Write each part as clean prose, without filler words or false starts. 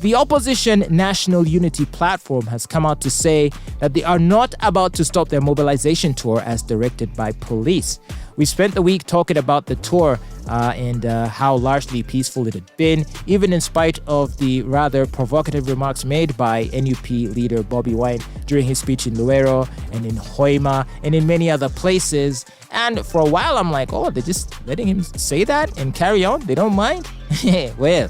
the opposition National Unity Platform has come out to say that they are not about to stop their mobilization tour as directed by police. We spent the week talking about the tour and how largely peaceful it had been, even in spite of the rather provocative remarks made by NUP leader Bobi Wine during his speech in Luero and in Hoima and in many other places. And for a while, I'm like, oh, they're just letting him say that and carry on? They don't mind? Well,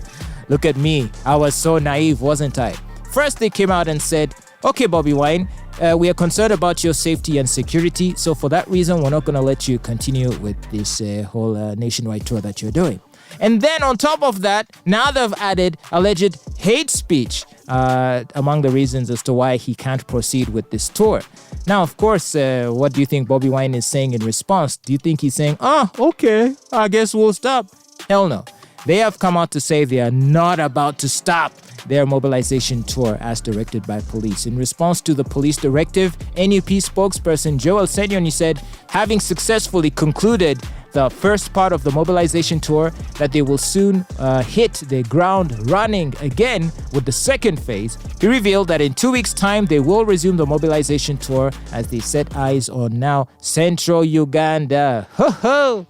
look at me. I was so naive, wasn't I? First, they came out and said, okay, Bobi Wine, we are concerned about your safety and security. So for that reason, we're not going to let you continue with this whole nationwide tour that you're doing. And then on top of that, now they've added alleged hate speech among the reasons as to why he can't proceed with this tour. Now, of course, what do you think Bobi Wine is saying in response? Do you think he's saying, okay, I guess we'll stop? Hell no. They have come out to say they are not about to stop their mobilization tour as directed by police. In response to the police directive, NUP spokesperson Ssenyonyi said, having successfully concluded the first part of the mobilization tour, that they will soon hit the ground running again with the second phase. He revealed that in 2 weeks' time, they will resume the mobilization tour as they set eyes on now central Uganda. Ho ho!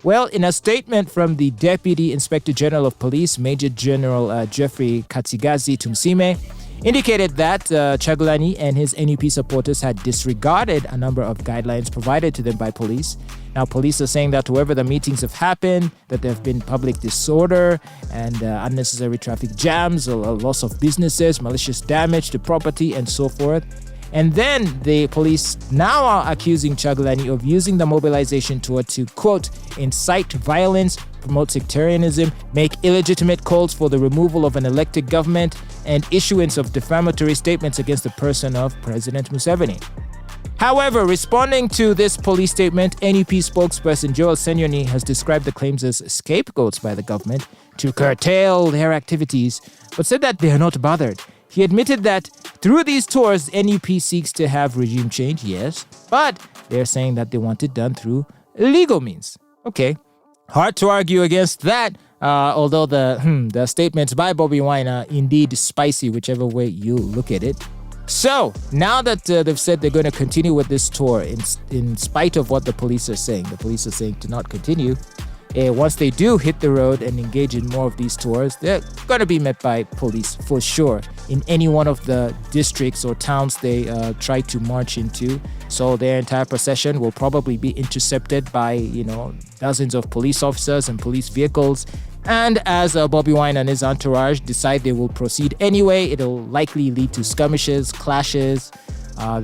Well, in a statement from the Deputy Inspector General of Police, Major General Jeffrey Katsigazi Tumsime, indicated that Kyagulanyi and his NUP supporters had disregarded a number of guidelines provided to them by police. Now, police are saying that wherever the meetings have happened, that there have been public disorder and unnecessary traffic jams, or loss of businesses, malicious damage to property, and so forth. And then the police now are accusing Kyagulanyi of using the mobilization tour to, quote, incite violence, promote sectarianism, make illegitimate calls for the removal of an elected government, and issuance of defamatory statements against the person of President Museveni. However, responding to this police statement, NUP spokesperson Ssenyonyi has described the claims as scapegoats by the government to curtail their activities, but said that they are not bothered. He admitted that through these tours, NUP seeks to have regime change, yes, but they're saying that they want it done through legal means. Okay, hard to argue against that, although the statements by Bobi Wine are indeed spicy, whichever way you look at it. So, now that they've said they're going to continue with this tour in spite of what the police are saying to not continue, once they do hit the road and engage in more of these tours, they're going to be met by police for sure in any one of the districts or towns they try to march into. So their entire procession will probably be intercepted by, dozens of police officers and police vehicles. And as Bobi Wine and his entourage decide they will proceed anyway, it'll likely lead to skirmishes, clashes,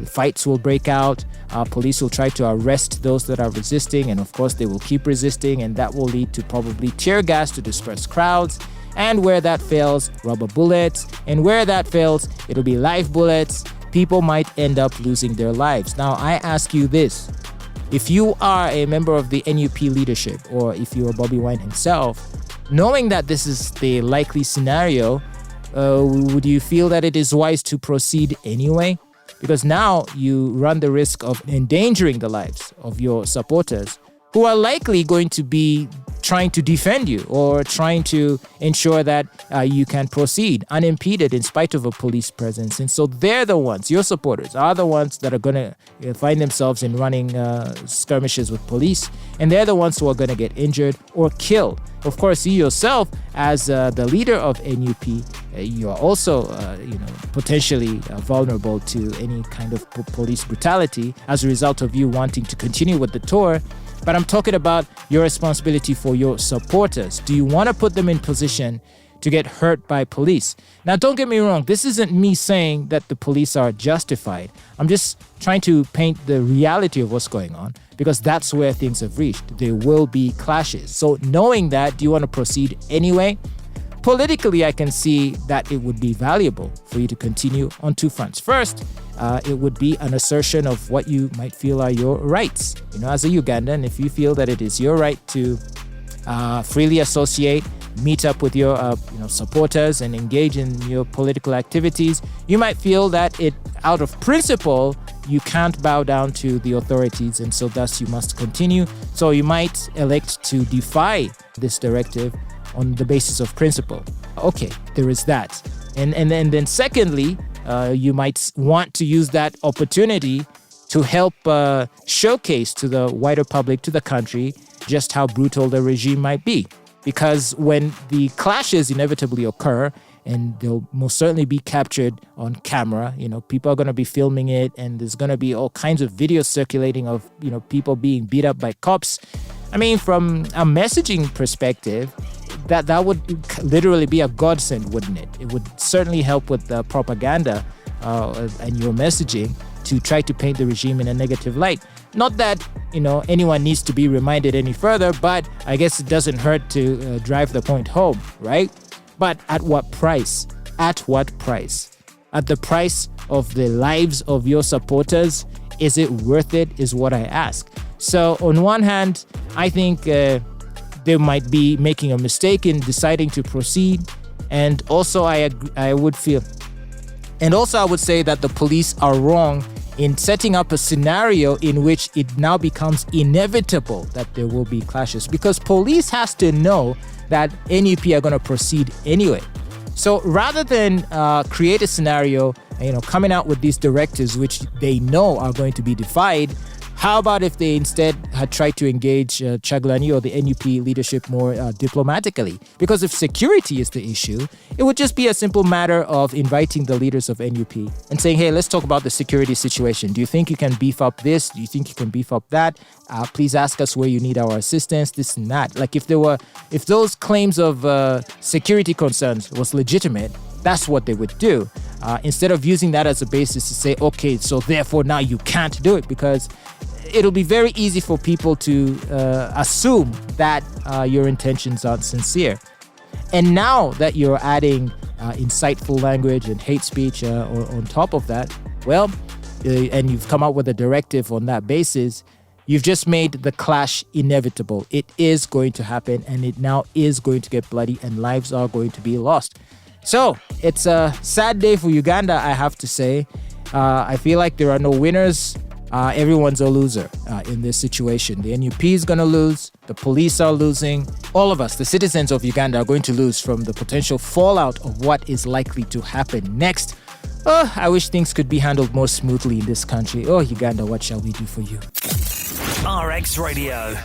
fights will break out. Police will try to arrest those that are resisting, and of course they will keep resisting, and that will lead to probably tear gas to disperse crowds. And where that fails, rubber bullets. And where that fails, it'll be live bullets. People might end up losing their lives. Now, I ask you this. If you are a member of the NUP leadership, or if you are Bobi Wine himself, knowing that this is the likely scenario, would you feel that it is wise to proceed anyway? Because now you run the risk of endangering the lives of your supporters, who are likely going to be trying to defend you or trying to ensure that you can proceed unimpeded in spite of a police presence. And so they're the ones, your supporters are the ones that are going to find themselves in running skirmishes with police. And they're the ones who are going to get injured or killed. Of course, you yourself, as the leader of NUP, you are also, potentially vulnerable to any kind of police brutality as a result of you wanting to continue with the tour. But I'm talking about your responsibility for your supporters. Do you want to put them in position to get hurt by police? Now, don't get me wrong. This isn't me saying that the police are justified. I'm just trying to paint the reality of what's going on, because that's where things have reached. There will be clashes. So knowing that, do you want to proceed anyway? Politically, I can see that it would be valuable for you to continue on two fronts. First, it would be an assertion of what you might feel are your rights. As a Ugandan, if you feel that it is your right to freely associate, meet up with your supporters and engage in your political activities, you might feel that out of principle, you can't bow down to the authorities, and so thus you must continue. So you might elect to defy this directive on the basis of principle. Okay, there is that. And then secondly, you might want to use that opportunity to help showcase to the wider public, to the country, just how brutal the regime might be. Because when the clashes inevitably occur, and they'll most certainly be captured on camera, people are going to be filming it, and there's going to be all kinds of videos circulating of, people being beat up by cops. I mean, from a messaging perspective, that would literally be a godsend, wouldn't it? It would certainly help with the propaganda and your messaging to try to paint the regime in a negative light. Not that, anyone needs to be reminded any further, but I guess it doesn't hurt to drive the point home, right? But at what price? At what price? At the price of the lives of your supporters? Is it worth it, is what I ask. So on one hand, I think they might be making a mistake in deciding to proceed. And also I would say that the police are wrong in setting up a scenario in which it now becomes inevitable that there will be clashes, because police has to know that NUP are going to proceed anyway. So rather than create a scenario, coming out with these directives which they know are going to be defied, how about if they instead had tried to engage Kyagulanyi or the NUP leadership more diplomatically? Because if security is the issue, it would just be a simple matter of inviting the leaders of NUP and saying, hey, let's talk about the security situation. Do you think you can beef up this? Do you think you can beef up that? Please ask us where you need our assistance, this and that. Like if those claims of security concerns was legitimate, that's what they would do. Instead of using that as a basis to say, okay, so therefore now you can't do it, because it'll be very easy for people to assume that your intentions aren't sincere. And now that you're adding insightful language and hate speech on top of that, and you've come out with a directive on that basis, you've just made the clash inevitable. It is going to happen, and it now is going to get bloody, and lives are going to be lost. So it's a sad day for Uganda, I have to say. I feel like there are no winners. Everyone's a loser in this situation. The NUP is going to lose. The police are losing. All of us, the citizens of Uganda, are going to lose from the potential fallout of what is likely to happen next. Oh, I wish things could be handled more smoothly in this country. Oh, Uganda, what shall we do for you? RX Radio.